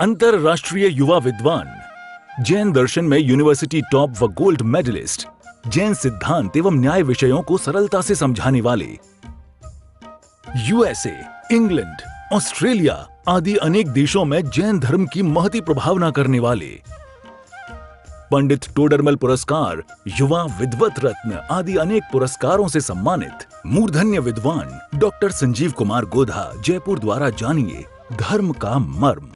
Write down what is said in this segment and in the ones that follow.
अंतरराष्ट्रीय युवा विद्वान, जैन दर्शन में यूनिवर्सिटी टॉप व गोल्ड मेडलिस्ट, जैन सिद्धांत एवं न्याय विषयों को सरलता से समझाने वाले, यूएसए, इंग्लैंड, ऑस्ट्रेलिया आदि अनेक देशों में जैन धर्म की महती प्रभावना करने वाले, पंडित टोडरमल पुरस्कार, युवा विद्वत रत्न आदि अनेक पुरस्कारों से सम्मानित मूर्धन्य विद्वान डॉक्टर संजीव कुमार गोधा जयपुर द्वारा जानिए धर्म का मर्म।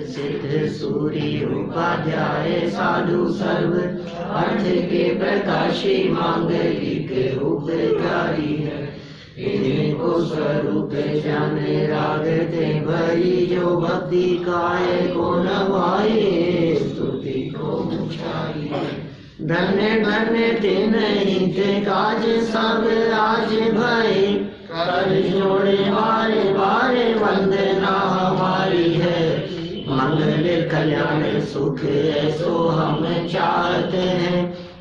सिद्ध सूर्य उपाध्याय साधु सर्व अर्थ के प्रकाशी मांगलिक उपकारी है। इनको स्वरूप जान रागते भरी जो भक्ति काय को नवाए स्तुति को ऊंचाई। धन्य धन्य तेन हित काज सब आज भय कर जोड़े बारे बारे वंदना हमारी है। मंगल कल्याण सुख ऐसो हम चाहते हैं।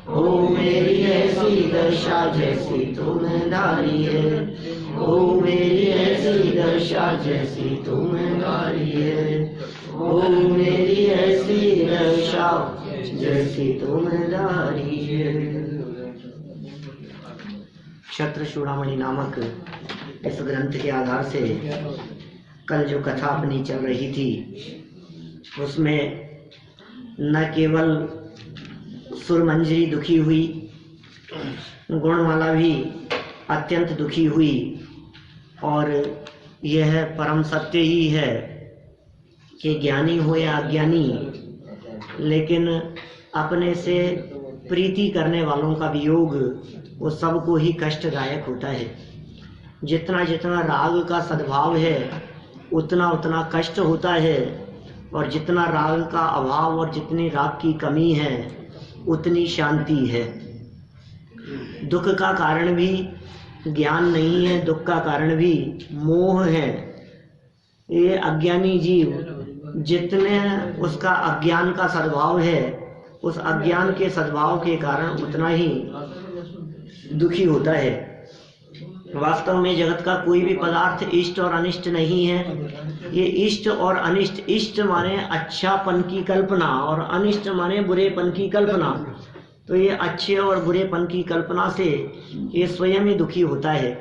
ओ मेरी ऐसी दशा जैसी तुम धारी है। ओ मेरी ऐसी दशा जैसी तुम धारी है। ओ मेरी ऐसी दशा जैसी तुम धारी है। क्षत्र चूड़ामणि नामक इस ग्रंथ के आधार से कल जो कथा अपनी चल रही थी उसमें न केवल सुरमंजरी दुखी हुई, गुणमाला भी अत्यंत दुखी हुई। और यह परम सत्य ही है कि ज्ञानी हो या अज्ञानी, लेकिन अपने से प्रीति करने वालों का वियोग वो सबको ही कष्टदायक होता है। जितना जितना राग का सद्भाव है उतना उतना कष्ट होता है, और जितना राग का अभाव और जितनी राग की कमी है उतनी शांति है। दुख का कारण भी ज्ञान नहीं है, दुख का कारण भी मोह है। ये अज्ञानी जीव जितने उसका अज्ञान का सद्भाव है, उस अज्ञान के सद्भाव के कारण उतना ही दुखी होता है। वास्तव में जगत का कोई भी पदार्थ इष्ट और अनिष्ट नहीं है। ये इष्ट और अनिष्ट, इष्ट माने अच्छापन की कल्पना और अनिष्ट माने बुरेपन की कल्पना। तो ये अच्छे और बुरेपन की कल्पना से ये स्वयं ही दुखी होता है।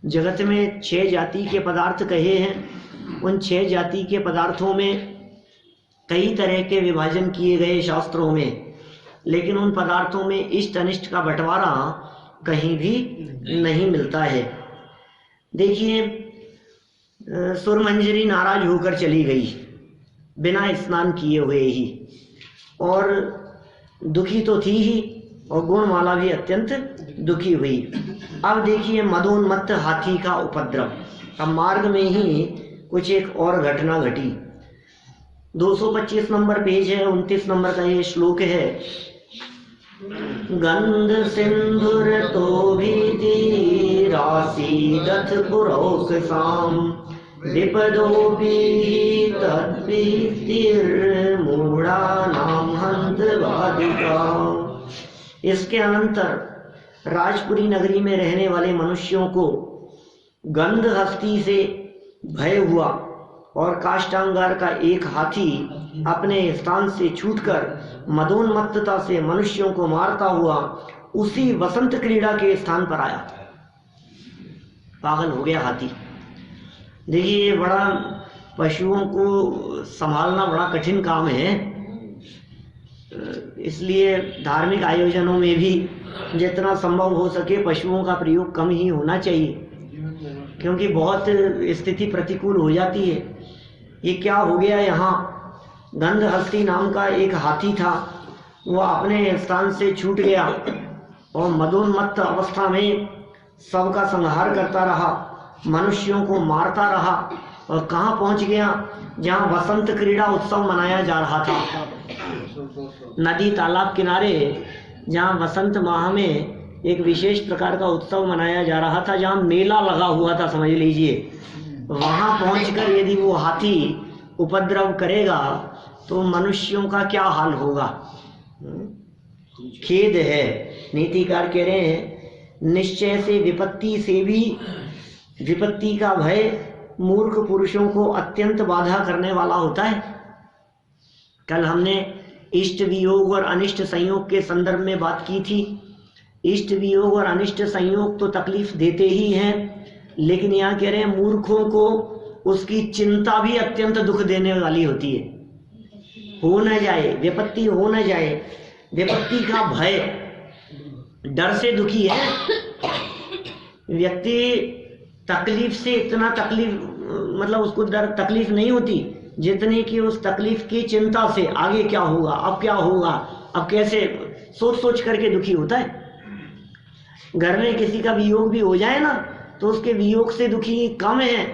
जगत में 6 जाति के पदार्थ कहे हैं। उन 6 जाति के पदार्थों में कई तरह के विभाजन किए गए शास्त्रों में, लेकिन उन पदार्थों में इष्ट अनिष्ट का बंटवारा कहीं भी नहीं मिलता है। देखिए, सुरमंजरी नाराज होकर चली गई बिना स्नान किए हुए ही, और दुखी तो थी ही, और गुणमाला भी अत्यंत दुखी हुई। अब देखिए, मदोन्मत्त हाथी का उपद्रव। अब मार्ग में ही कुछ एक और घटना घटी। 225 नंबर पेज है, 29 नंबर का ये श्लोक है। गंध सिंधुर तो भीति राशि दथ पुरोक साम विपदोपि तद्भीतिर्मूढानां हन्तवादिका। इसके अनंतर राजपुरी नगरी में रहने वाले मनुष्यों को गंध हस्ती से भय हुआ और काष्टांगार का एक हाथी अपने स्थान से छूटकर मदोन्मत्तता से मनुष्यों को मारता हुआ उसी वसंत क्रीड़ा के स्थान पर आया। पागल हो गया हाथी। देखिए, ये बड़ा पशुओं को संभालना बड़ा कठिन काम है, इसलिए धार्मिक आयोजनों में भी जितना संभव हो सके पशुओं का प्रयोग कम ही होना चाहिए, क्योंकि बहुत स्थिति प्रतिकूल हो जाती है। ये क्या हो गया, यहाँ गंधहस्ती नाम का एक हाथी था, वो अपने स्थान से छूट गया और मदोन्मत्त अवस्था में सबका संहार करता रहा, मनुष्यों को मारता रहा और कहाँ पहुंच गया, जहाँ वसंत क्रीड़ा उत्सव मनाया जा रहा था। नदी तालाब किनारे जहाँ वसंत माह में एक विशेष प्रकार का उत्सव मनाया जा रहा था, जहाँ मेला लगा हुआ था समझ लीजिए, वहां पहुंचकर यदि वो हाथी उपद्रव करेगा तो मनुष्यों का क्या हाल होगा। खेद है। नीतिकार कह रहे हैं, निश्चय से भी विपत्ति का भय मूर्ख पुरुषों को अत्यंत बाधा करने वाला होता है। कल हमने इष्ट वियोग और अनिष्ट संयोग के संदर्भ में बात की थी। इष्ट वियोग और अनिष्ट संयोग तो तकलीफ देते ही हैं, लेकिन यहाँ कह रहे हैं मूर्खों को उसकी चिंता भी अत्यंत दुख देने वाली होती है। हो न जाए विपत्ति, हो न जाए विपत्ति का भय, डर से दुखी है व्यक्ति। तकलीफ से इतना मतलब उसको तकलीफ नहीं होती जितनी कि उस तकलीफ की चिंता से आगे क्या होगा, अब क्या होगा, अब कैसे, सोच सोच करके दुखी होता है। घर में किसी का वियोग भी हो जाए ना तो उसके वियोग से दुखी कम है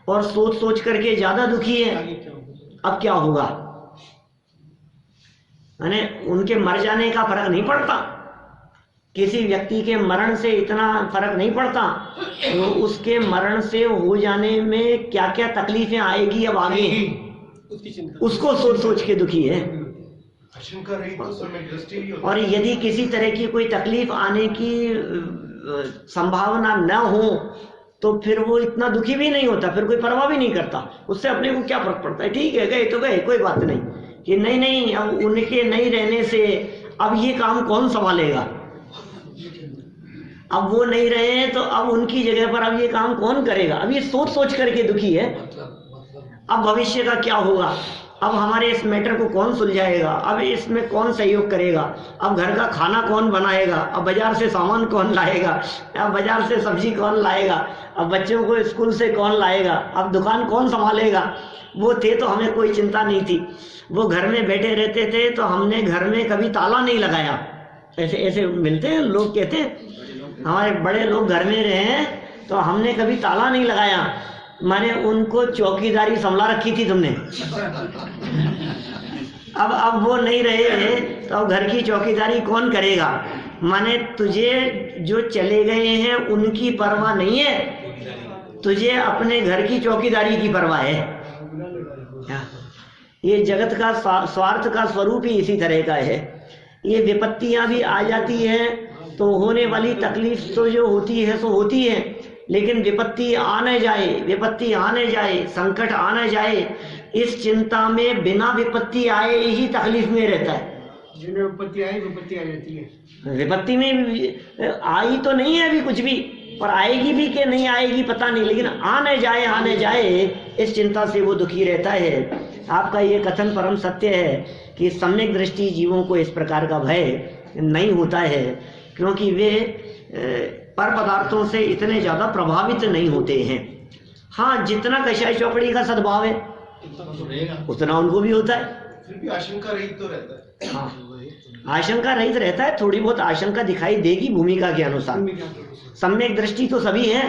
और सोच सोच करके ज्यादा दुखी है, अब क्या होगा। यानी उनके मर जाने का फर्क नहीं पड़ता, किसी व्यक्ति के मरण से इतना फर्क नहीं पड़ता, तो उसके मरण से हो जाने में क्या क्या तकलीफें आएगी अब आगे, उसको सोच सोच के दुखी है। और यदि किसी तरह की कोई तकलीफ आने की संभावना न हो तो फिर वो इतना दुखी भी नहीं होता, फिर कोई परवाह भी नहीं करता, उससे अपने को क्या फर्क पड़ता है, ठीक है गए तो गए, कोई बात नहीं। कि नहीं अब उनके नहीं रहने से अब ये काम कौन संभालेगा, अब वो नहीं रहे हैं तो अब उनकी जगह पर अब ये काम कौन करेगा, अब ये सोच सोच करके दुखी है। अब भविष्य का क्या होगा, अब हमारे इस मैटर को कौन सुलझाएगा, अब इसमें कौन सहयोग करेगा, अब घर का खाना कौन बनाएगा, अब बाजार से सामान कौन लाएगा, अब बाजार से सब्जी कौन लाएगा, अब बच्चों को स्कूल से कौन लाएगा, अब दुकान कौन संभालेगा। वो थे तो हमें कोई चिंता नहीं थी, वो घर में बैठे रहते थे तो हमने घर में कभी ताला नहीं लगाया। ऐसे ऐसे मिलते हैं लोग, कहते हैं हमारे बड़े लोग घर में रहे हैं तो हमने कभी ताला नहीं लगाया, माने उनको चौकीदारी संभला रखी थी तुमने। अब वो नहीं रहे तो अब घर की चौकीदारी कौन करेगा, माने तुझे जो चले गए हैं उनकी परवाह नहीं है, तुझे अपने घर की चौकीदारी की परवाह है। ये जगत का स्वार्थ का स्वरूप ही इसी तरह का है। ये विपत्तियां भी आ जाती हैं तो होने वाली तकलीफ तो जो होती है सो होती है, लेकिन विपत्ति आने जाए, विपत्ति आने जाए, संकट आने जाए, इस चिंता में बिना विपत्ति आए ही तकलीफ में रहता है। जिन्हें विपत्ति आई विपत्ति आ जाती है, विपत्ति में आई तो नहीं है अभी कुछ भी, पर आएगी भी कि नहीं आएगी पता नहीं, लेकिन आने जाए इस चिंता से वो दुखी रहता है। आपका ये कथन परम सत्य है कि सम्यक दृष्टि जीवों को इस प्रकार का भय नहीं होता है, क्योंकि वे पर पदार्थों से इतने ज्यादा प्रभावित नहीं होते हैं। हाँ, जितना कषाय चौकड़ी का सद्भाव है उतना उनको भी होता है, फिर भी आशंका रहित तो रहता है। हाँ, आशंका रहित रहता है, थोड़ी बहुत आशंका दिखाई देगी भूमिका के अनुसार। सम्यक दृष्टि तो सभी है,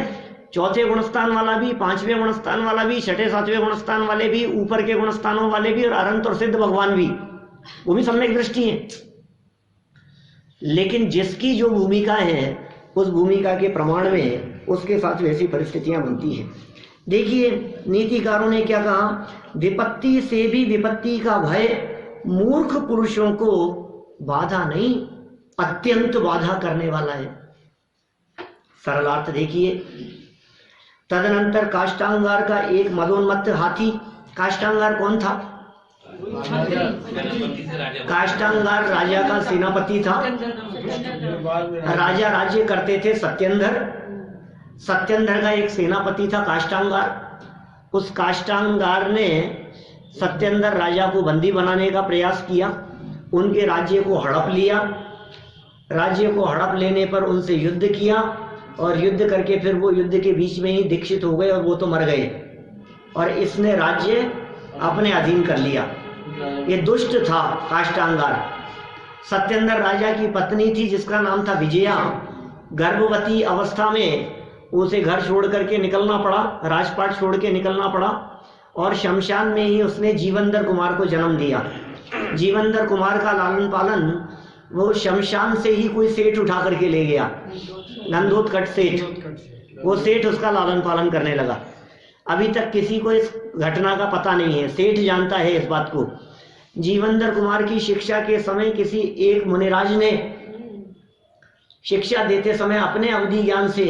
चौथे गुणस्थान वाला भी, पांचवें गुणस्थान वाला भी, छठे सातवें गुणस्थान वाले भी, ऊपर के गुणस्थानों वाले भी, और अनंत और सिद्ध भगवान भी, वो भी सम्यक दृष्टि है। लेकिन जिसकी जो भूमिका है उस भूमिका के प्रमाण में उसके साथ वैसी परिस्थितियां बनती हैं। देखिए नीतिकारों ने क्या कहा, विपत्ति से भी विपत्ति का भय मूर्ख पुरुषों को बाधा नहीं, अत्यंत बाधा करने वाला है। सरलार्थ देखिए, तदनंतर काष्टांगार का एक मदोन्मत्त हाथी, काष्टांगार कौन था? काष्टांगार राजा का सेनापति था। राजा राज्य करते थे सत्येंद्र, सत्येंद्र का एक सेनापति था काष्टांगार। उस काष्टांगार ने सत्येंद्र राजा को बंदी बनाने का प्रयास किया, उनके राज्य को हड़प लिया। राज्य को हड़प लेने पर उनसे युद्ध किया और युद्ध करके फिर वो युद्ध के बीच में ही दीक्षित हो गए और वो तो मर गए, और इसने राज्य अपने अधीन कर लिया। ये दुष्ट था काष्टांगार। सत्येंद्र राजा की पत्नी थी जिसका नाम था विजया। गर्भवती अवस्था में उसे घर छोड़ करके निकलना पड़ा, राजपाट छोड़ के निकलना पड़ा, और शमशान में ही उसने जीवंदर कुमार को जन्म दिया। जीवंदर कुमार का लालन पालन वो शमशान से ही कोई सेठ उठा करके ले गया, नंदोत्कट सेठ। वो सेठ उसका लालन पालन करने लगा। अभी तक किसी को इस घटना का पता नहीं है, सेठ जानता है इस बात को। जीवंदर कुमार की शिक्षा के समय किसी एक मुनिराज ने शिक्षा देते समय अपने अवधि ज्ञान से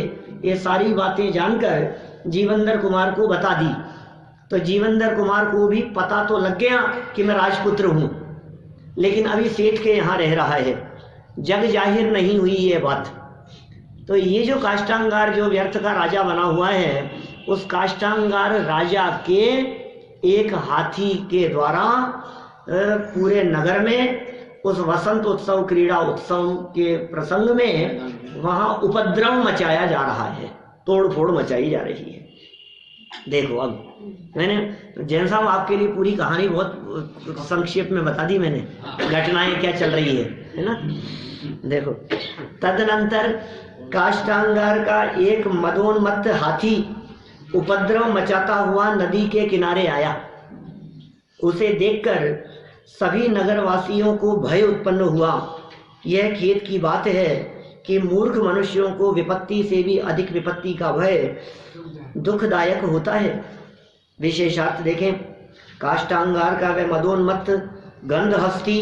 ये सारी बातें जानकर जीवंदर कुमार को बता दी। तो जीवंदर कुमार को भी पता तो लग गया कि मैं राजपुत्र हूं, लेकिन अभी सेठ के यहाँ रह रहा है, जग जाहिर नहीं हुई ये बात। तो ये जो काष्टांगार जो व्यर्थ का राजा बना हुआ है, उस काष्टांगार राजा के एक हाथी के द्वारा पूरे नगर में उस वसंत उत्सव क्रीड़ा उत्सव के प्रसंग में वहां उपद्रव मचाया जा रहा है, तोड़ फोड़ मचाई जा रही है। देखो अब मैंने जैन साहब आपके लिए पूरी कहानी बहुत संक्षेप में बता दी मैंने, घटनाएं क्या चल रही है ना। देखो, तदनंतर काष्टांगार का एक मदोन्मत्त हाथी उपद्रव मचाता हुआ नदी के किनारे आया। उसे देखकर सभी नगरवासियों को भय उत्पन्न हुआ। यह खेद की बात है कि मूर्ख मनुष्यों को विपत्ति से भी अधिक विपत्ति का भय दुखदायक होता है। विशेषार्थ देखें, काष्टांगार का वह मदोन्मत्त गंधहस्ती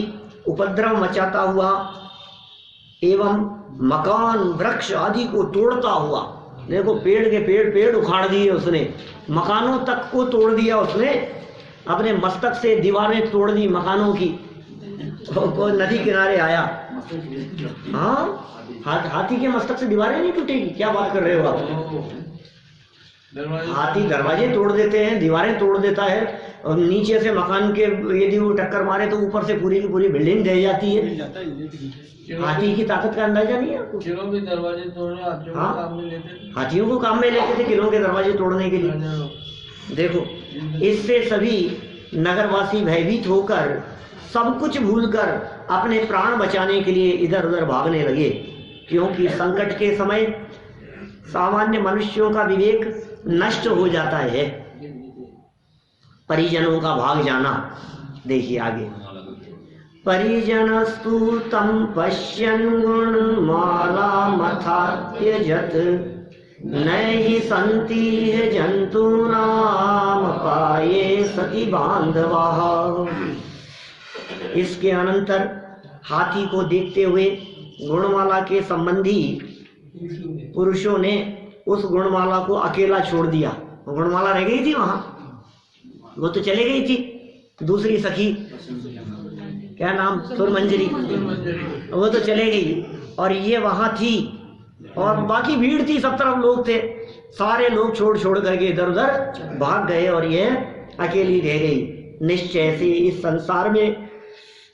उपद्रव मचाता हुआ एवं मकान वृक्ष आदि को तोड़ता हुआ, देखो पेड़ के पेड़ उखाड़ दिए उसने, मकानों तक को तोड़ दिया उसने, अपने मस्तक से दीवारें तोड़ दी मकानों की। को नदी किनारे आया। हाँ, हाथी के मस्तक से दीवारें नहीं टूटेगी? क्या बात कर रहे हो आप? हाथी दरवाजे तोड़ देते हैं, दीवारें तोड़ देता है, और नीचे से मकान के यदि वो टक्कर मारे तो ऊपर से पूरी की पूरी बिल्डिंग ढह जाती है। हाथी की ताकत का अंदाजा नहीं है आपको? किलों के दरवाजे तोड़ने हाथियों को काम में लेते थे किलों के दरवाजे तोड़ने के लिए। देखो, इससे सभी नगरवासी भयभीत होकर सब कुछ भूलकर अपने प्राण बचाने के लिए इधर उधर भागने लगे, क्योंकि संकट के समय सामान्य मनुष्यों का विवेक नष्ट हो जाता है। परिजनों का भाग जाना, देखिए आगे, परिजनस्तु तम पश्यन् गुणमाला मथा त्यजत नैहि सन्ति जन्तूनाम पाये सति बांधवाः। इसके अनंतर हाथी को देखते हुए गुणमाला के संबंधी पुरुषों ने उस गुणमाला को अकेला छोड़ दिया। गुणमाला रह गई थी वहां, वो तो चले गई थी, दूसरी सखी क्या नाम, सुरमंजरी, वो तो चले गई और ये वहां थी, और बाकी भीड़ थी, सब तरफ लोग थे, सारे लोग छोड़ छोड़ करके इधर उधर भाग गए और ये अकेली रह गई। निश्चय से इस संसार में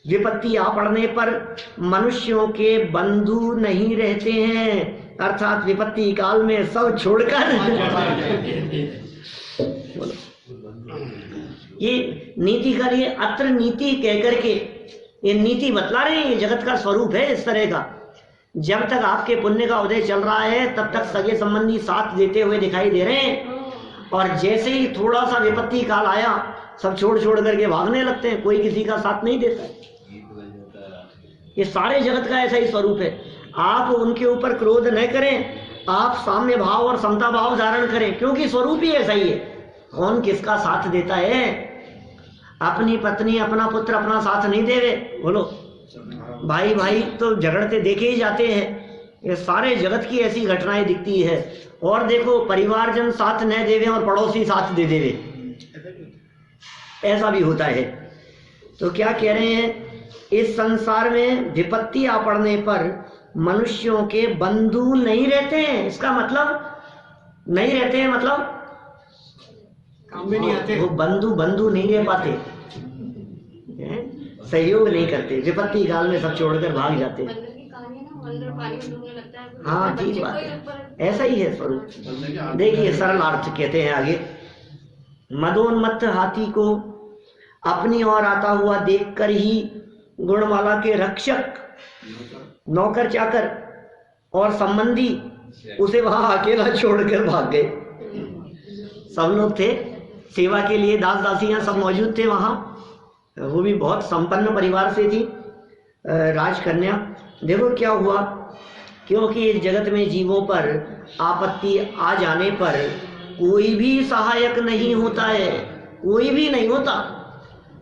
विपत्ति आ पड़ने पर मनुष्यों के बंधु नहीं रहते हैं, अर्थात विपत्ति काल में सब छोड़कर ये नीति का लिए अत्र नीति कह करके ये नीति बतला रहे हैं। ये जगत का स्वरूप है इस तरह का। जब तक आपके पुण्य का उदय चल रहा है तब तक सगे संबंधी साथ देते हुए दिखाई दे रहे हैं, और जैसे ही थोड़ा सा विपत्ति काल आया सब छोड़ छोड़ करके भागने लगते हैं, कोई किसी का साथ नहीं देता है। ये सारे जगत का ऐसा ही स्वरूप है। आप उनके ऊपर क्रोध न करें, आप साम्य भाव और समता भाव धारण करें, क्योंकि स्वरूप ही ऐसा ही है। कौन किसका साथ देता है? अपनी पत्नी अपना पुत्र अपना साथ नहीं देवे, बोलो। भाई भाई तो झगड़ते देखे ही जाते हैं, ये सारे जगत की ऐसी घटनाएं दिखती है। और देखो, परिवारजन साथ न देवे और पड़ोसी साथ दे देवे, ऐसा भी होता है। तो क्या कह रहे हैं, इस संसार में विपत्ति आ पड़ने पर मनुष्यों के बंधु नहीं रहते हैं। इसका मतलब नहीं रहते हैं, मतलब काम में नहीं आते। वो बंधु नहीं रह पाते, सहयोग नहीं करते, विपत्ति काल में सब छोड़कर भाग जाते। हाँ ठीक बात है, ऐसा ही है स्वरूप। देखिए सरल अर्थ कहते हैं आगे, मदोन्मत्त हाथी को अपनी ओर आता हुआ देखकर ही गुणमाला के रक्षक, नौकर चाकर और संबंधी उसे वहां अकेला छोड़कर भाग गए। सब लोग थे सेवा के लिए, दास दासियां सब मौजूद थे वहां। वो भी बहुत संपन्न परिवार से थी, राजकन्या। देखो क्या हुआ, क्योंकि इस जगत में जीवों पर आपत्ति आ जाने पर कोई भी सहायक नहीं होता है, कोई भी नहीं होता।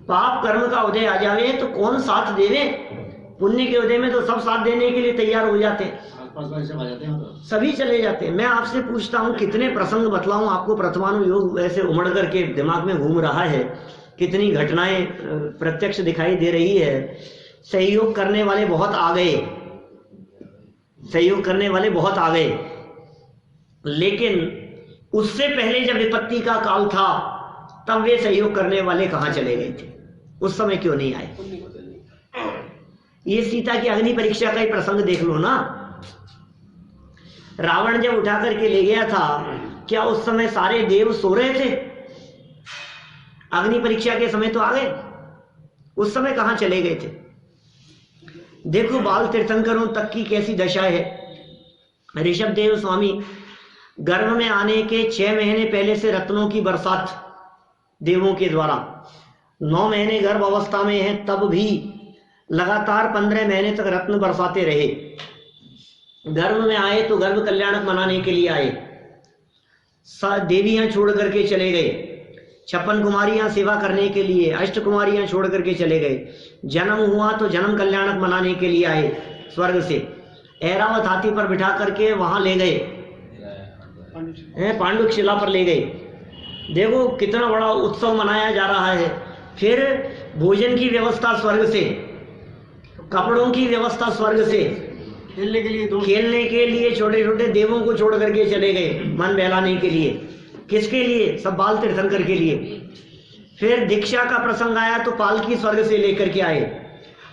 पाप कर्म का उदय आ जावे तो कौन साथ देवे, पुण्य के उदय में तो सब साथ देने के लिए तैयार हो जाते हैं, सभी चले जाते हैं। मैं आपसे पूछता हूँ, कितने प्रसंग बतलाऊं आपको, प्रथमानुयोग ऐसे उमड़ करके दिमाग में घूम रहा है, कितनी घटनाएं प्रत्यक्ष दिखाई दे रही है। सहयोग करने वाले बहुत आ गए, सहयोग करने वाले बहुत आ गए, लेकिन उससे पहले जब विपत्ति का काल था तब वे सहयोग करने वाले कहाँ चले गए थे, उस समय क्यों नहीं आए? ये सीता की अग्नि परीक्षा का ही प्रसंग देख लो ना। रावण जब उठा करके ले गया था, क्या उस समय सारे देव सो रहे थे? अग्नि परीक्षा के समय तो आ गए, उस समय कहां चले गए थे? देखो बाल तीर्थंकरों तक की कैसी दशा है। ऋषभ देव स्वामी गर्भ में आने के 6 महीने पहले से रत्नों की बरसात देवों के द्वारा, 9 महीने गर्भ अवस्था में है तब भी लगातार 15 महीने तक रत्न बरसाते रहे। गर्भ में आए तो गर्भ कल्याणक मनाने के लिए आए, देवियां छोड़ करके चले गए, 56 कुमारियां सेवा करने के लिए, 8 कुमारियां छोड़ करके चले गए। जन्म हुआ तो जन्म कल्याणक मनाने के लिए आए स्वर्ग से, ऐरावत हाथी पर बिठा करके वहां ले गए, पांडुक शिला पर ले गए। देखो कितना बड़ा उत्सव मनाया जा रहा है। फिर भोजन की व्यवस्था स्वर्ग से, कपड़ों की व्यवस्था स्वर्ग से, खेलने के लिए छोटे छोटे देवों को छोड़ करके चले गए मन बहलाने के लिए। किसके लिए? सब बाल तीर्थंकर के लिए। फिर दीक्षा का प्रसंग आया तो पालकी स्वर्ग से लेकर के आए।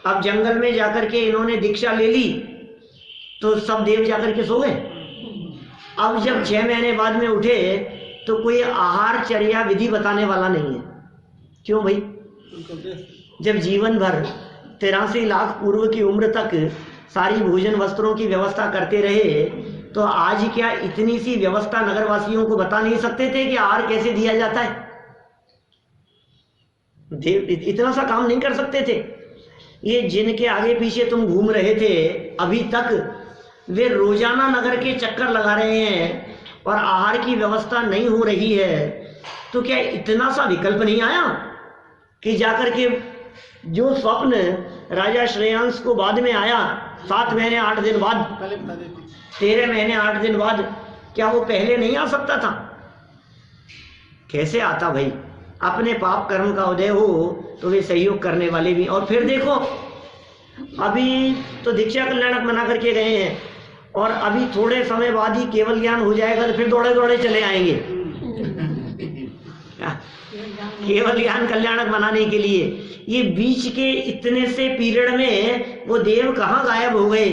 अब जंगल में जाकर के इन्होंने दीक्षा ले ली तो सब देव जाकर के सो गए। अब जब 6 महीने बाद में उठे तो कोई आहार चर्या विधि बताने वाला नहीं है। क्यों भाई? जब जीवन भर 83 लाख पूर्व की उम्र तक सारी भोजन वस्त्रों की व्यवस्था करते रहे तो आज क्या इतनी सी व्यवस्था नगरवासियों को बता नहीं सकते थे कि आहार कैसे दिया जाता है? देव इतना सा काम नहीं कर सकते थे? ये जिनके आगे पीछे तुम घूम रहे थे अभी तक, वे रोजाना नगर के चक्कर लगा रहे हैं और आहार की व्यवस्था नहीं हो रही है, तो क्या इतना सा विकल्प नहीं आया कि जाकर के जो स्वप्न राजा श्रेयांश को बाद में आया 7 महीने 8 दिन बाद, 13 महीने 8 दिन बाद, क्या वो पहले नहीं आ सकता था? कैसे आता भाई? अपने पाप कर्म का उदय हो तो वे सहयोग करने वाले भी। और फिर देखो अभी तो दीक्षा कल्याणक मना करके गए हैं और अभी थोड़े समय बाद ही केवल ज्ञान हो जाएगा तो फिर दौड़े दौड़े चले आएंगे केवल ज्ञान कल्याणक बनाने के लिए। ये बीच के इतने से पीरियड में वो देव कहाँ गायब हो गए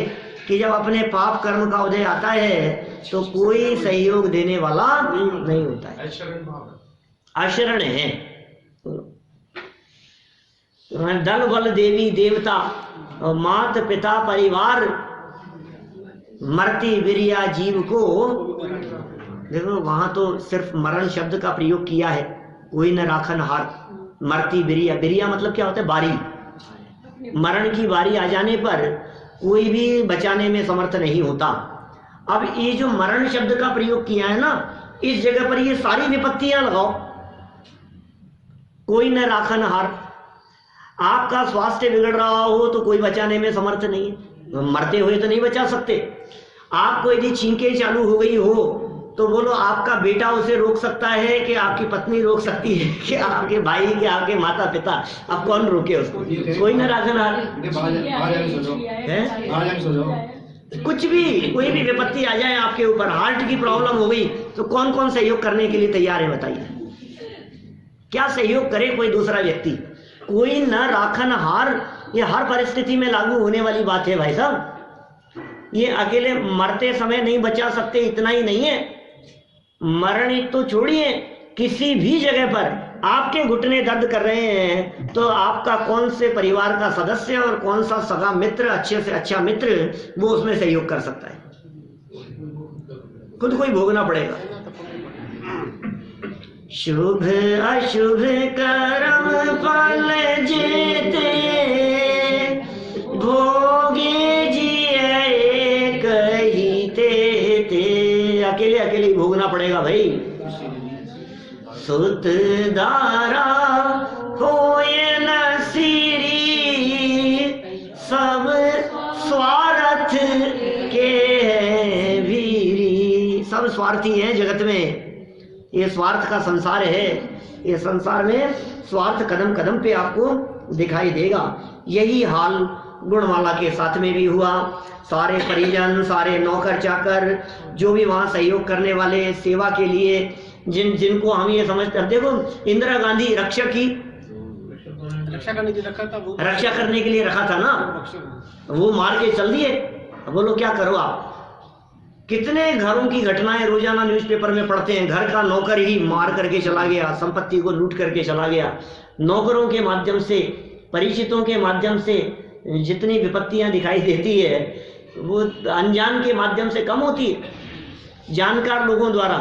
कि जब अपने पाप कर्म का उदय आता है तो कोई सहयोग देने वाला नहीं होता है, अशरण है। दल बल देवी देवता मात पिता परिवार मरती बिरिया जीव को, देखो वहां तो सिर्फ मरण शब्द का प्रयोग किया है, कोई न राखन हार। मरती बिरिया, बिरिया मतलब क्या होता है? बारी। मरण की बारी आ जाने पर कोई भी बचाने में समर्थ नहीं होता। अब ये जो मरण शब्द का प्रयोग किया है ना, इस जगह पर ये सारी विपत्तियां लगाओ। कोई न राखन हार। आपका स्वास्थ्य बिगड़ रहा हो तो कोई बचाने में समर्थ नहीं है, मरते हुए तो नहीं बचा सकते। आपको यदि छींकें चालू हो गई हो तो बोलो आपका बेटा उसे रोक सकता है कि आपकी पत्नी रोक सकती है कि आपके भाई के आपके माता पिता, अब कौन रोके उसको? कोई न राखन हार है। कुछ भी, कोई भी विपत्ति आ जाए आपके ऊपर, हार्ट की प्रॉब्लम हो गई तो कौन कौन सहयोग करने के लिए तैयार है बताइए? क्या सहयोग करे कोई दूसरा व्यक्ति? कोई न राखन हार, ये हर परिस्थिति में लागू होने वाली बात है भाई साहब। ये अकेले मरते समय नहीं बचा सकते इतना ही नहीं है, मरण तो छोड़िए, किसी भी जगह पर आपके घुटने दर्द कर रहे हैं तो आपका कौन से परिवार का सदस्य और कौन सा सगा मित्र, अच्छे से अच्छा मित्र, वो उसमें सहयोग कर सकता है? खुद को ही भोगना पड़ेगा। शुभ अशुभ कर्म फल जेते, भोगे जिए कही ते। अकेले अकेले ही भोगना पड़ेगा भाई। सुत दारा होए न सिरी, सब स्वार्थ के वीरी। सब स्वार्थी हैं जगत में, ये स्वार्थ का संसार है। ये संसार में स्वार्थ कदम कदम पे आपको दिखाई देगा। यही हाल गुणमाला के साथ में भी हुआ। सारे परिजन, सारे नौकर चाकर, जो भी वहां सहयोग करने वाले सेवा के लिए, जिनको हम ये समझते हैं, देखो इंदिरा गांधी रक्षा की, रक्षा करने के लिए रखा था, वो रक्षा करने के लिए रखा था ना, वो मार के चल दिए। बोलो क्या करो आप? कितने घरों की घटनाएं रोजाना न्यूज़पेपर में पढ़ते हैं। घर का नौकर ही मार करके चला गया, संपत्ति को लूट करके चला गया। नौकरों के माध्यम से, परिचितों के माध्यम से जितनी विपत्तियां दिखाई देती है वो अनजान के माध्यम से कम होती है। जानकार लोगों द्वारा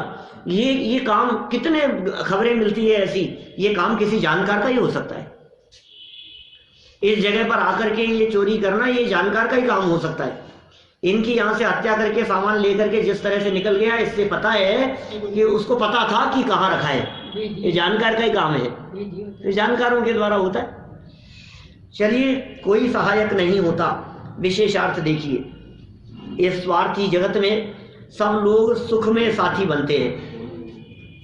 ये काम, कितने खबरें मिलती है ऐसी, ये काम किसी जानकार का ही हो सकता है। इस जगह पर आकर के ये चोरी करना, ये जानकार का ही काम हो सकता है। इनकी यहाँ से हत्या करके सामान लेकर के जिस तरह से निकल गया, इससे पता है कि उसको पता था कि कहाँ रखा है। ये जानकार का ही काम है, ये जानकारों के द्वारा होता है। चलिए, कोई सहायक नहीं होता। विशेषार्थ देखिए, इस स्वार्थी जगत में सब लोग सुख में साथी बनते हैं।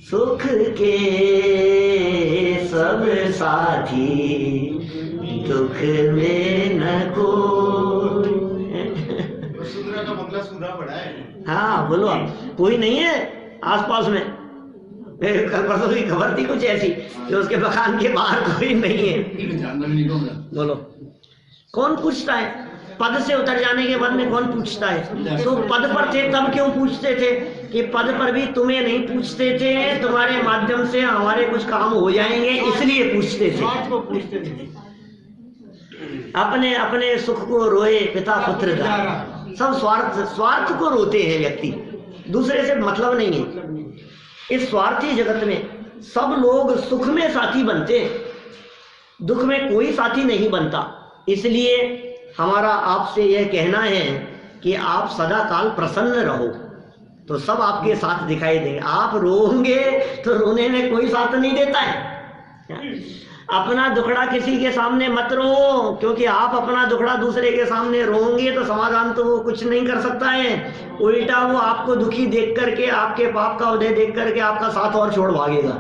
सुख के सब साथी, दुख में न कोई। का बंगला सुधा पड़ा है। हाँ बोलो, कोई नहीं है आसपास में। कल परसों की खबर थी कुछ ऐसी कि उसके मकान के बाहर कोई नहीं है। बोलो, कौन पूछता है? पद से उतर जाने के बाद में कौन पूछता है? तो पद पर थे तब क्यों पूछते थे? कि पद पर भी तुम्हें नहीं पूछते थे, तुम्हारे माध्यम से हमारे कुछ काम हो जाएंगे इसलिए पूछते थे। अपने अपने सुख को रोए पिता पुत्र का। सब स्वार्थ को रोते हैं व्यक्ति, दूसरे से मतलब नहीं है। इस स्वार्थी जगत में सब लोग सुख में साथी बनते हैं, दुख में कोई साथी नहीं बनता। इसलिए हमारा आपसे यह कहना है कि आप सदा काल प्रसन्न रहो तो सब आपके साथ दिखाई देंगे। आप रोओगे तो रोने में कोई साथ नहीं देता है। अपना दुखड़ा किसी के सामने मत रो, क्योंकि आप अपना दुखड़ा दूसरे के सामने रोएंगे तो समाधान तो वो कुछ नहीं कर सकता है। उल्टा वो आपको दुखी देख करके, आपके पाप का उदय देख करके आपका साथ और छोड़ भागेगा।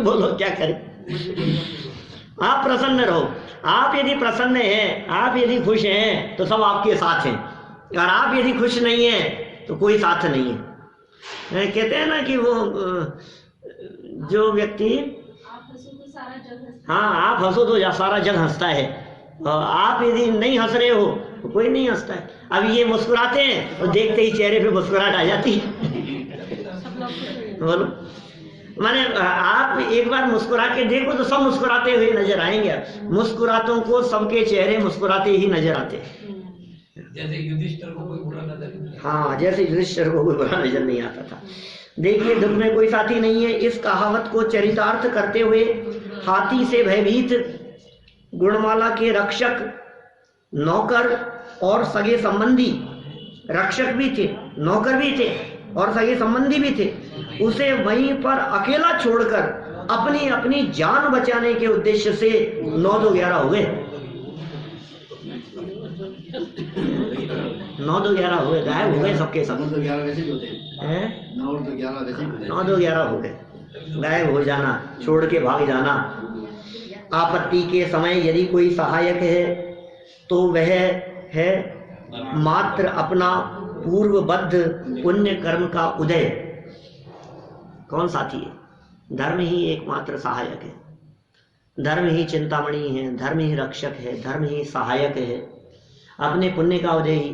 बोलो क्या करें? आप प्रसन्न रहो। आप यदि प्रसन्न हैं, आप यदि खुश हैं तो सब आपके साथ हैं, और आप यदि खुश नहीं हैं तो कोई साथ नहीं है। कहते हैं ना कि वो जो व्यक्ति, हाँ आप हंसो तो सारा जग हंसता है, और आप यदि नहीं हंस रहे हो तो कोई नहीं हंसता है। अब ये मुस्कुराते हैं और देखते ही चेहरे पे मुस्कुराहट आ जाती है। बोलो, माने आप एक बार मुस्कुरा के देखो तो सब मुस्कुराते हुए नजर आएंगे। मुस्कुरातों को सबके चेहरे मुस्कुराते ही नजर आते हैं। जैसे युधिष्ठिर को कोई बुरा नजर, हाँ, जैसे युधिष्ठिर को कोई बुरा नजर नहीं आता था। देखिए, दुख में कोई साथी नहीं है। इस कहावत को चरितार्थ करते हुए हाथी से भयभीत गुणमाला के रक्षक, नौकर और सगे संबंधी, रक्षक भी थे, नौकर भी थे और सगे संबंधी भी थे, उसे वहीं पर अकेला छोड़कर अपनी अपनी जान बचाने के उद्देश्य से 9-2-11 हो गए। 9-2-11 हो गए, गायब हो गए सबके सब। 9-2-11 वैसे ही होते हैं। 9-2-11 वैसे ही होते हैं। 9-2-11 हो गए, गायब हो जाना, छोड़ के भाग जाना। आपत्ति के समय यदि कोई सहायक है तो वह है मात्र अपना पूर्वबद्ध पुण्य कर्म का उदय। कौन साथी है? धर्म ही एकमात्र सहायक है, धर्म ही चिंतामणि है, धर्म ही रक्षक है, धर्म ही सहायक है। अपने पुण्य का उदय ही,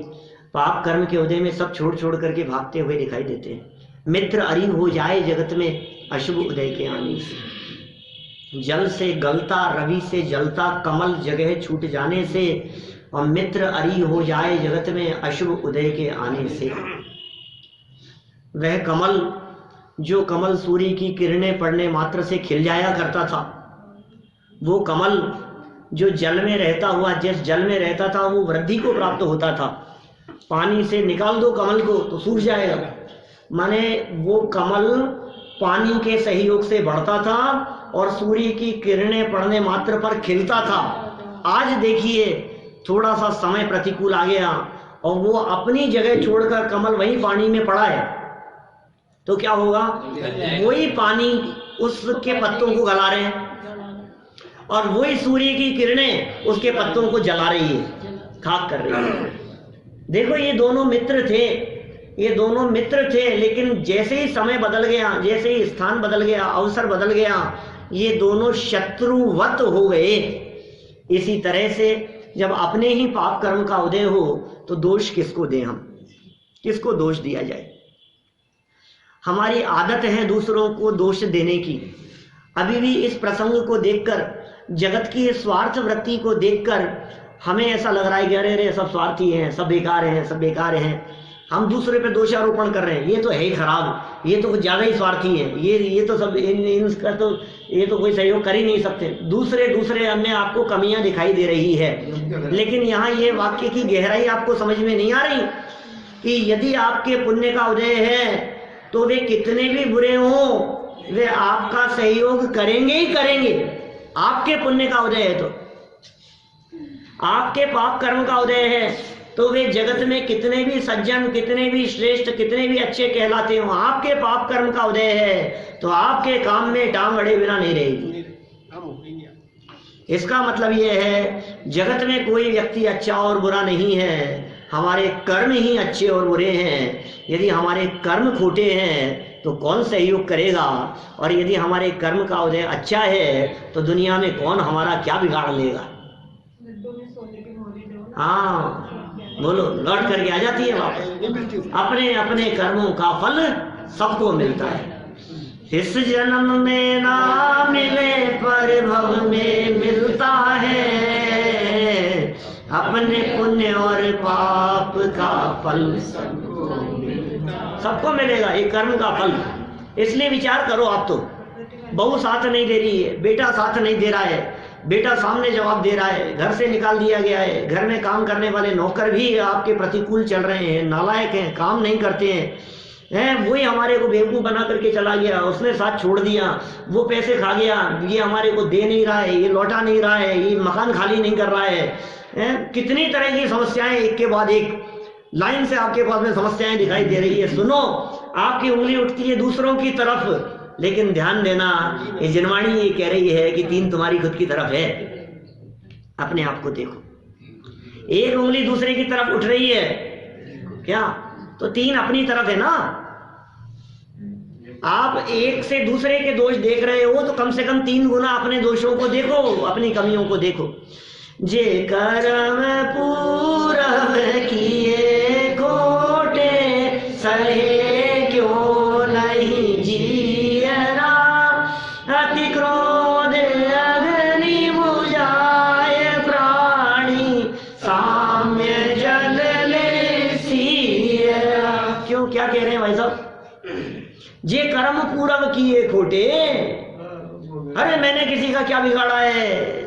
पाप कर्म के उदय में सब छोड़ छोड़ करके भागते हुए दिखाई देते हैं। मित्र अरी हो जाए जगत में अशुभ उदय के आने से। जल से गलता रवि से जलता कमल जगह छूट जाने से, और मित्र अरी हो जाए जगत में अशुभ उदय के आने से। वह कमल जो कमल सूर्य की किरणें पड़ने मात्र से खिल जाया करता था, वो कमल जो जल में रहता हुआ, जिस जल में रहता था वो वृद्धि को प्राप्त होता था। पानी से निकाल दो कमल को तो सूख जाएगा, माने वो कमल पानी के सहयोग से बढ़ता था और सूर्य की किरणें पड़ने मात्र पर खिलता था। आज देखिए थोड़ा सा समय प्रतिकूल आ गया और वो अपनी जगह छोड़कर कमल वही पानी में पड़ा है, तो क्या होगा? वही पानी उसके पत्तों को गला रहे हैं और वही सूर्य की किरणें उसके पत्तों को जला रही है, खाक कर रही है। देखो ये दोनों मित्र थे, ये दोनों मित्र थे, लेकिन जैसे ही समय बदल गया, जैसे ही स्थान बदल गया, अवसर बदल गया, ये दोनों शत्रुवत हो गए। इसी तरह से जब अपने ही पाप कर्म का उदय हो तो दोष किसको दें हम, किसको दोष दिया जाए? हमारी आदत है दूसरों को दोष देने की। अभी भी इस प्रसंग को देखकर, जगत की स्वार्थ वृत्ति को देखकर हमें ऐसा लग रहा है कि अरे अरे सब स्वार्थी हैं, सब बेकार हैं, सब बेकार हैं। हम दूसरे पे दोषारोपण कर रहे हैं, ये तो है ही खराब, ये तो कुछ ज्यादा ही स्वार्थी है, ये तो सब इनका तो ये तो कोई सहयोग कर ही नहीं सकते। दूसरे अन्य आपको कमियां दिखाई दे रही है, लेकिन यहाँ ये वाक्य की गहराई आपको समझ में नहीं आ रही कि यदि आपके पुण्य का उदय है तो वे कितने भी बुरे हों वे आपका सहयोग करेंगे ही करेंगे। आपके पुण्य का उदय है तो, आपके पाप कर्म का उदय है तो वे जगत में कितने भी सज्जन, कितने भी श्रेष्ठ, कितने भी अच्छे कहलाते हो, आपके पाप कर्म का उदय है तो आपके काम में टांग अड़े बिना नहीं रहेगी। इसका मतलब यह है जगत में कोई व्यक्ति अच्छा और बुरा नहीं है, हमारे कर्म ही अच्छे और बुरे हैं। यदि हमारे कर्म खोटे हैं तो कौन सहयोग करेगा, और यदि हमारे कर्म का उदय अच्छा है तो दुनिया में कौन हमारा क्या बिगाड़ लेगा। हाँ बोलो, लौट करके आ जाती है वापस। अपने अपने कर्मों का फल सबको मिलता है। इस जन्म में ना मिले पर भव में मिलता है, अपने पुण्य और पाप का फल सबको मिलेगा, ये कर्म का फल। इसलिए विचार करो, आप तो बहू साथ नहीं दे रही है, बेटा साथ नहीं दे रहा है, बेटा सामने जवाब दे रहा है, घर से निकाल दिया गया है, घर में काम करने वाले नौकर भी आपके प्रतिकूल चल रहे हैं, नालायक हैं, काम नहीं करते हैं, वही हमारे को बेवकूफ़ बना करके चला गया, उसने साथ छोड़ दिया, वो पैसे खा गया, ये हमारे को दे नहीं रहा है, ये लौटा नहीं रहा है, ये मकान खाली नहीं कर रहा है। कितनी तरह की समस्याएं एक के बाद एक लाइन से आपके पास में समस्याएं दिखाई दे रही है। सुनो, आपकी उंगली उठती है दूसरों की तरफ, लेकिन ध्यान देना ये जनवाणी ये कह रही है कि 3 तुम्हारी खुद की तरफ है। अपने आप को देखो, एक उंगली दूसरे की तरफ उठ रही है क्या, तो 3 अपनी तरफ है ना। आप एक से दूसरे के दोष देख रहे हो तो कम से कम 3 गुना अपने दोषों को देखो, अपनी कमियों को देखो। जे कर्म पूरब किए खोटे सहे क्यों नहीं जियरा, अति क्रोध अग्नि बुझाए प्राणी साम्य जल ले सियरा। क्यों, क्या कह रहे हैं भाई साहब? जे कर्म पूरब किए खोटे, अरे मैंने किसी का क्या बिगाड़ा है,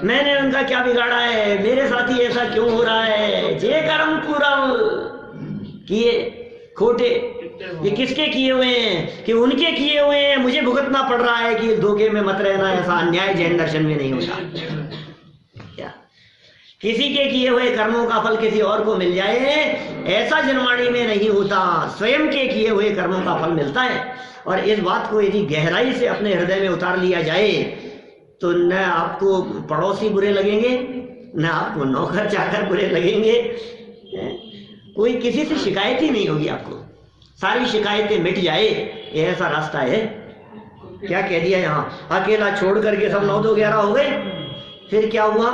मैंने उनका क्या बिगाड़ा है, मेरे साथ ही ऐसा क्यों हो रहा है, जे कर्म पूरा किए खोटे, ये किसके किए हुए हैं कि उनके किए हुए हैं, मुझे भुगतना पड़ रहा है कि इस धोखे में मत रहना, ऐसा अन्याय जैन दर्शन में नहीं होता। क्या किसी के किए हुए कर्मों का फल किसी और को मिल जाए ऐसा जनवाणी में नहीं होता, स्वयं के किए हुए कर्मों का फल मिलता है। और इस बात को यदि गहराई से अपने हृदय में उतार लिया जाए तो न आपको पड़ोसी बुरे लगेंगे, न आपको नौकर चाकर बुरे लगेंगे, कोई किसी से शिकायत ही नहीं होगी, आपको सारी शिकायतें मिट जाए, ये ऐसा रास्ता है। क्या कह दिया यहाँ, अकेला छोड़ करके सब 9 2 11 हो गए। फिर क्या हुआ,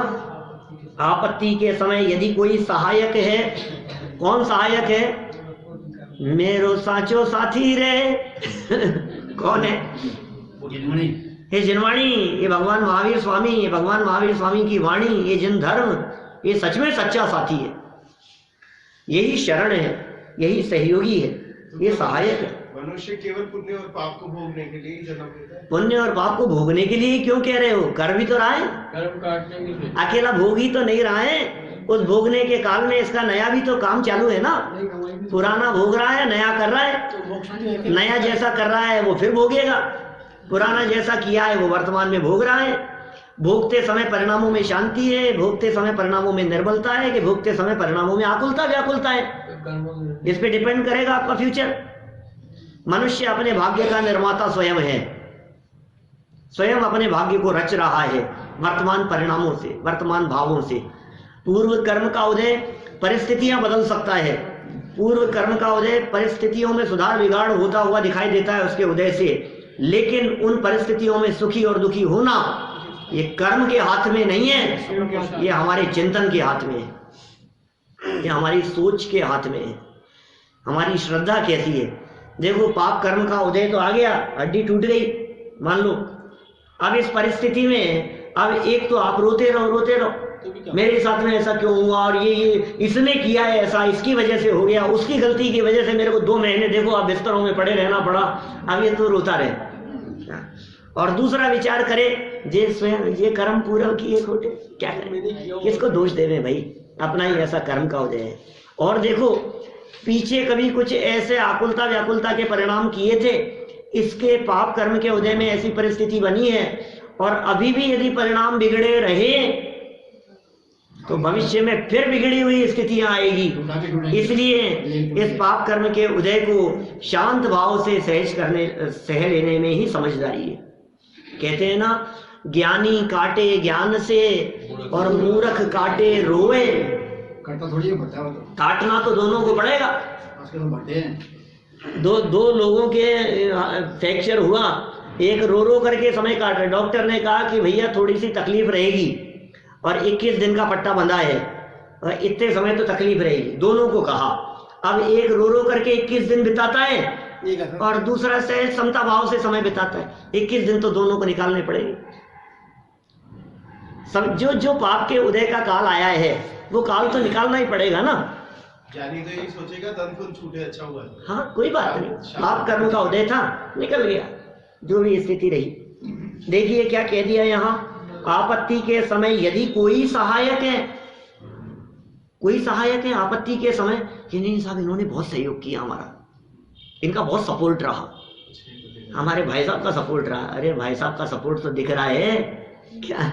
आपत्ति के समय यदि कोई सहायक है, कौन सहायक है, मेरो साचो साथी रे कौन है, ये जिनवाणी, ये भगवान महावीर स्वामी, ये भगवान महावीर स्वामी की वाणी, ये जिन धर्म, ये सच में सच्चा साथी है, यही शरण है, यही सहयोगी है, ये सहायक है। मनुष्य केवल पुण्य और पाप को भोगने के लिए जन्म लेता है। पुण्य और पाप को भोगने के लिए क्यों कह रहे हो, कर भी तो रहा है, कर्म काटने के लिए, अकेला भोग ही तो नहीं रहा है, उस भोगने के काल में इसका नया भी तो काम चालू है ना, पुराना भोग रहा है, नया कर रहा है, नया जैसा कर रहा है वो फिर भोगेगा, पुराना जैसा किया है वो वर्तमान में भोग रहा है। भोगते समय परिणामों में शांति है, भोगते समय परिणामों में निर्बलता है, कि भोगते समय परिणामों में आकुलता व्याकुलता है, इस पे डिपेंड करेगा आपका फ्यूचर। मनुष्य अपने भाग्य का निर्माता स्वयं है, स्वयं अपने भाग्य को रच रहा है वर्तमान परिणामों से, वर्तमान भावों से। पूर्व कर्म का उदय परिस्थितियां बदल सकता है, पूर्व कर्म का उदय परिस्थितियों में सुधार बिगाड़ होता हुआ दिखाई देता है उसके उदय से, लेकिन उन परिस्थितियों में सुखी और दुखी होना ये कर्म के हाथ में नहीं है, ये हमारे चिंतन के हाथ में है, ये हमारी सोच के हाथ में है, हमारी श्रद्धा कैसी है। देखो पाप कर्म का उदय तो आ गया, हड्डी टूट गई मान लो, अब इस परिस्थिति में अब एक तो आप रोते रहो मेरे साथ में ऐसा क्यों हुआ, और ये इसने किया है ऐसा, इसकी वजह से हो गया, उसकी गलती की वजह से मेरे को 2 महीने देखो आप बिस्तरों में पड़े रहना पड़ा, अब ये तो रोता रहे। और दूसरा विचार करे जे स्वयं ये कर्म पूरा किए खोटे, क्या करें, किसको दोष देवे भाई, अपना ही ऐसा कर्म का उदय है। और देखो पीछे कभी कुछ ऐसे आकुलता व्याकुलता के परिणाम किए थे, इसके पाप कर्म के उदय में ऐसी परिस्थिति बनी है, और अभी भी यदि परिणाम बिगड़े रहे तो भविष्य में फिर बिगड़ी हुई स्थितियां आएगी। इसलिए इस पाप कर्म के उदय को शांत भाव से सह लेने में ही समझदारी है। कहते हैं ना, ज्ञानी काटे ज्ञान से और मूर्ख काटे रोए। काटना थोड़ी है, बढ़ता है, काटना तो दोनों को पड़ेगा। आजकल हम बढ़ते हैं। दो लोगों के फ्रैक्चर हुआ, एक रो करके समय काट रहे, डॉक्टर ने कहा कि भैया थोड़ी सी तकलीफ रहेगी, और 21 दिन का पट्टा बंधा है, और इतने समय तो तकलीफ रहेगी, दोनों को कहा। अब एक रो करके 21 दिन बिताता है और दूसरा सहज समता भाव से समय बिताता है, 21 दिन तो दोनों को निकालने पड़ेंगे। सब जो पाप के उदय का काल आया है वो काल तो निकालना ही पड़ेगा ना। ज्ञानी तो यही सोचेगा धन फूल छूटे अच्छा हुआ। हाँ कोई बात नहीं, पाप कर्म का उदय था, निकल गया, जो भी स्थिति रही। देखिए क्या कह दिया यहाँ, आपत्ति के समय यदि कोई सहायक है, कोई सहायक है आपत्ति के समय, कि नहीं साहब इन्होंने बहुत सहयोग किया, हमारा इनका बहुत सपोर्ट रहा, हमारे भाई साहब का सपोर्ट रहा। अरे भाई साहब का सपोर्ट तो दिख रहा है क्या,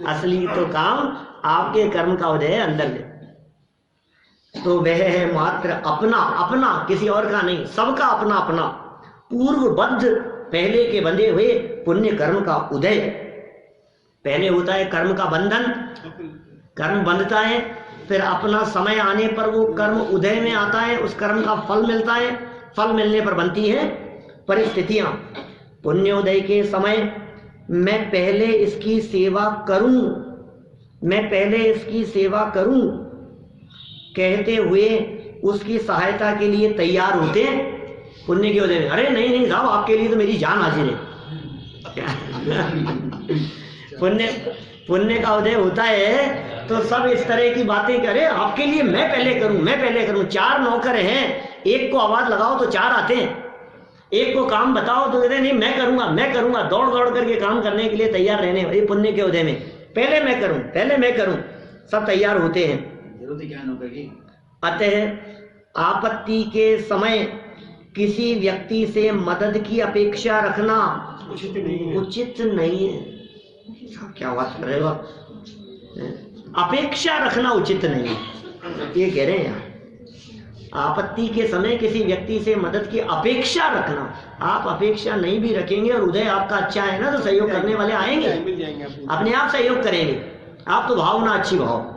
असली तो काम आपके कर्म का उदय है अंदर में। तो वह है मात्र अपना अपना, किसी और का नहीं, सबका अपना अपना, पूर्वबद्ध पहले के बंधे हुए पुण्य कर्म का उदय। पहले होता है कर्म का बंधन, कर्म बंधता है, फिर अपना समय आने पर वो कर्म उदय में आता है, उस कर्म का फल मिलता है, फल मिलने पर बनती है परिस्थितियां। पुण्योदय के समय मैं पहले इसकी सेवा करूं, मैं पहले इसकी सेवा करूं कहते हुए उसकी सहायता के लिए तैयार होते हैं पुण्य के उदय में। अरे नहीं नहीं साहब, आपके लिए तो मेरी जान हाजिर है। पुण्य का उदय होता है तो सब इस तरह की बातें करे, आपके लिए मैं पहले करूं, मैं पहले करूं। 4 नौकर हैं, एक को आवाज लगाओ तो 4 आते हैं, एक को काम बताओ तो कहते नहीं मैं करूंगा, मैं करूंगा, दौड़ दौड़ करके काम करने के लिए तैयार रहने वाले पुण्य के उदय में। पहले मैं करूं, सब तैयार होते हैं। जरूरत ही क्या है नौकर की। अतः आपत्ति के समय किसी व्यक्ति से मदद की अपेक्षा रखना उचित नहीं है। क्या बात कर रहे हो आप? अपेक्षा रखना उचित नहीं है, ये कह रहे हैं यहाँ। आपत्ति के समय किसी व्यक्ति से मदद की अपेक्षा रखना, आप अपेक्षा नहीं भी रखेंगे और उदय आपका अच्छा है ना, तो सहयोग करने वाले आएंगे, अपने आप सहयोग करेंगे। आप तो भाव ना अच्छी भाव,